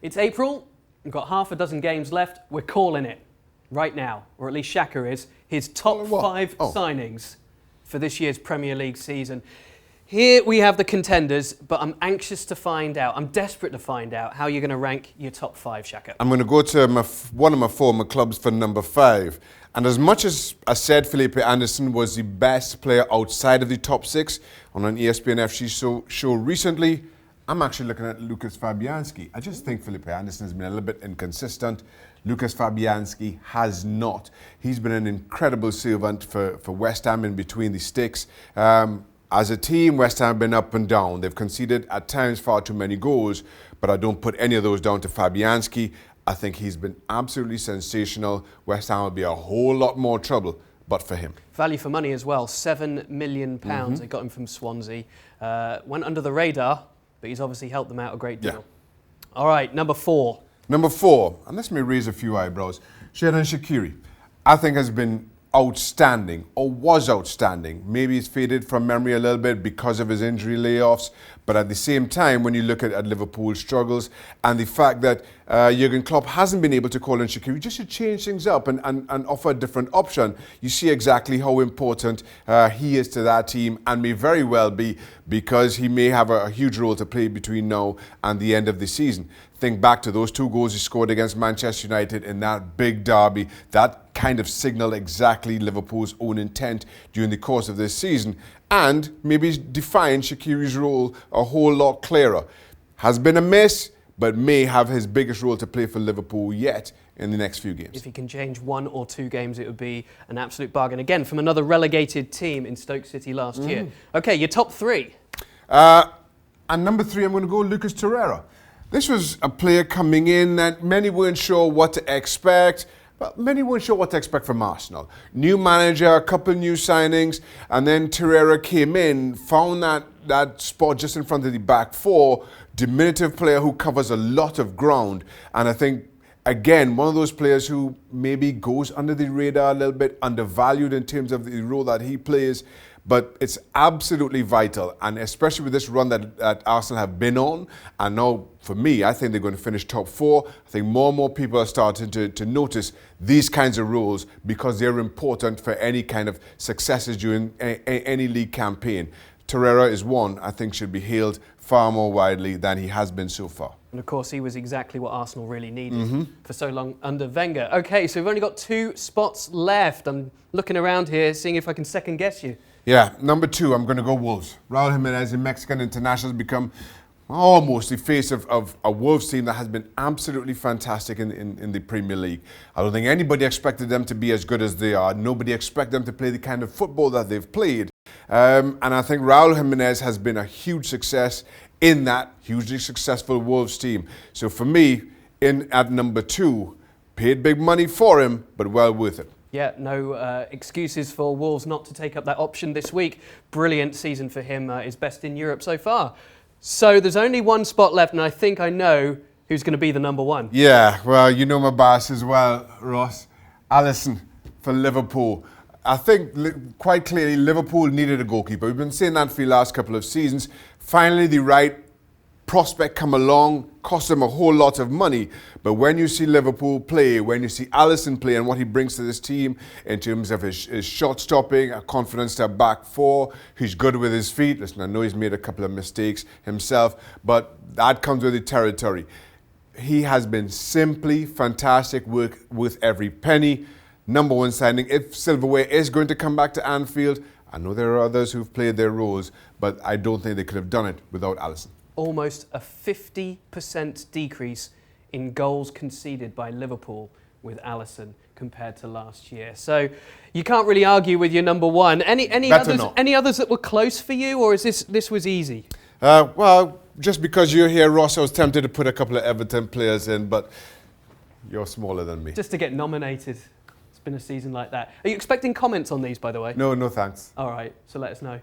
It's April, we've got half a dozen games left, we're calling it right now, or at least Shaka is, his top 5 signings for this year's Premier League season. Here we have the contenders, but I'm anxious to find out, I'm desperate to find out how you're going to rank your top 5, Shaka. I'm going to go to one of my former clubs for number 5. And as much as I said Felipe Anderson was the best player outside of the top 6 on an ESPN FC show recently, I'm actually looking at Lukasz Fabianski. I just think Felipe Anderson has been a little bit inconsistent. Lukasz Fabianski has not. He's been an incredible servant for West Ham in between the sticks. As a team, West Ham have been up and down. They've conceded at times far too many goals, but I don't put any of those down to Fabianski. I think he's been absolutely sensational. West Ham will be a whole lot more trouble, but for him. Value for money as well, £7 million. They got him from Swansea. Went under the radar, but he's obviously helped them out a great deal. Yeah. All right, number 4. Number 4, and let me raise a few eyebrows. Xherdan Shaqiri, I think has been outstanding, or was outstanding. Maybe he's faded from memory a little bit because of his injury layoffs, but at the same time, when you look at Liverpool's struggles and the fact that Jurgen Klopp hasn't been able to call in Shaqiri just to change things up and offer a different option, you see exactly how important he is to that team, and may very well be, because he may have a huge role to play between now and the end of the season. Think back to those 2 goals he scored against Manchester United in that big derby. That kind of signalled exactly Liverpool's own intent during the course of this season, and maybe defined Shaqiri's role a whole lot clearer. Has been a miss, but may have his biggest role to play for Liverpool yet in the next few games. If he can change 1 or 2 games, it would be an absolute bargain. Again, from another relegated team in Stoke City last year. Okay, your top 3. And number 3, I'm going to go Lucas Torreira. This was a player coming in that many weren't sure what to expect. But many weren't sure what to expect from Arsenal. New manager, a couple new signings, and then Torreira came in, found that spot just in front of the back 4, diminutive player who covers a lot of ground. And I think, again, one of those players who maybe goes under the radar a little bit, undervalued in terms of the role that he plays. But it's absolutely vital, and especially with this run that Arsenal have been on, and now, for me, I think they're going to finish top 4. I think more and more people are starting to notice these kinds of roles because they're important for any kind of successes during any league campaign. Torreira is one I think should be hailed far more widely than he has been so far. And of course, he was exactly what Arsenal really needed for so long under Wenger. Okay, so we've only got 2 spots left. I'm looking around here, seeing if I can second guess you. Yeah, number 2, I'm going to go Wolves. Raul Jimenez, the Mexican international, has become almost the face of a Wolves team that has been absolutely fantastic in the Premier League. I don't think anybody expected them to be as good as they are. Nobody expected them to play the kind of football that they've played. And I think Raul Jimenez has been a huge success in that hugely successful Wolves team. So for me, at number 2, paid big money for him, but well worth it. Yeah, no excuses for Wolves not to take up that option this week. Brilliant season for him, his best in Europe so far. So there's only 1 spot left, and I think I know who's going to be the number 1. Yeah, well, you know my boss as well, Ross. Alisson for Liverpool. I think quite clearly Liverpool needed a goalkeeper. We've been saying that for the last couple of seasons. Finally, the right prospect come along, cost them a whole lot of money. But when you see Liverpool play, when you see Alisson play and what he brings to this team in terms of his shot stopping, a confidence to back 4, he's good with his feet. Listen, I know he's made a couple of mistakes himself, but that comes with the territory. He has been simply fantastic, worth every penny. Number 1 signing. If Silverware is going to come back to Anfield, I know there are others who've played their roles, but I don't think they could have done it without Alisson. Almost a 50% decrease in goals conceded by Liverpool with Alisson compared to last year. So you can't really argue with your number 1. Any others that were close for you, or is this was easy? Well, just because you're here, Ross, I was tempted to put a couple of Everton players in, but you're smaller than me. Just to get nominated. It's been a season like that. Are you expecting comments on these, by the way? No thanks. All right, so let us know.